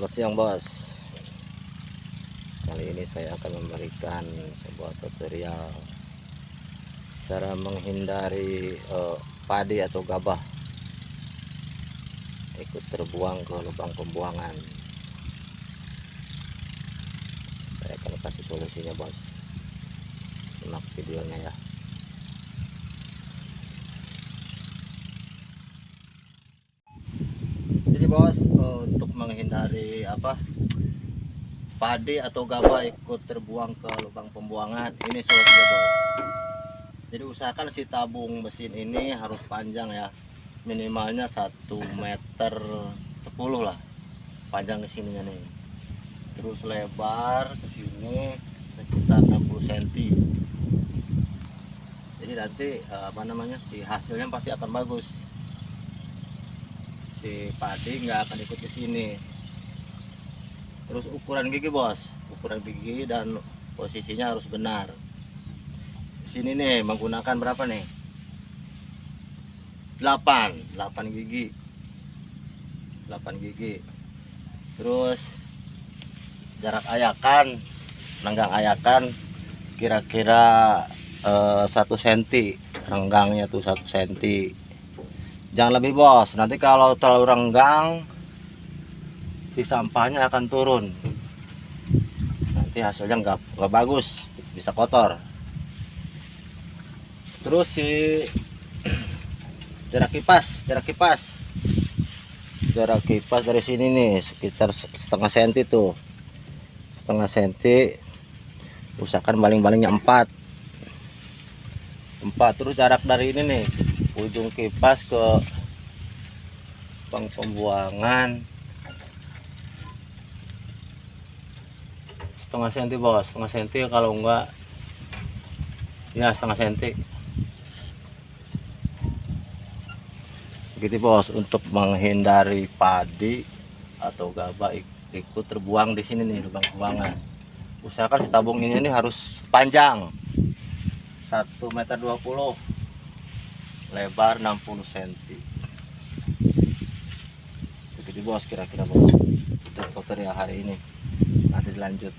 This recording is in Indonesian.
Selamat siang bos. Kali ini saya akan memberikan sebuah tutorial cara menghindari padi atau gabah ikut terbuang ke lubang pembuangan. Saya akan kasih solusinya bos. Simak videonya ya. Jadi bos, untuk menghindari padi atau gabah ikut terbuang ke lubang pembuangan, ini solusinya bos. Jadi usahakan si tabung mesin ini harus panjang ya, minimalnya 1,10 meter lah panjang ke sininya nih, terus lebar ke sini sekitar 60 cm. Jadi nanti si hasilnya pasti akan bagus, si padi nggak akan ikut ke sini. Terus ukuran gigi bos, ukuran gigi dan posisinya harus benar. Sini nih menggunakan berapa nih? 8 gigi. 8 gigi. Terus jarak ayakan, renggang ayakan kira-kira 1 cm. Renggangnya tuh 1 cm. Jangan lebih bos, nanti kalau terlalu renggang si sampahnya akan turun, nanti hasilnya nggak bagus, bisa kotor. Terus si jarak kipas dari sini nih sekitar setengah senti tuh, setengah senti. Usahakan baling-balingnya 4. Terus jarak dari ini nih ujung kipas ke lubang pembuangan setengah senti bos, setengah senti, kalau enggak ya setengah senti gitu bos, untuk menghindari padi atau gabah ikut terbuang di sini nih lubang pembuangan. Usahakan si tabung ini harus panjang 1,20 meter, lebar 60 cm. Begitu bos, kira-kira bos. Itu tutorial hari ini, nanti dilanjut.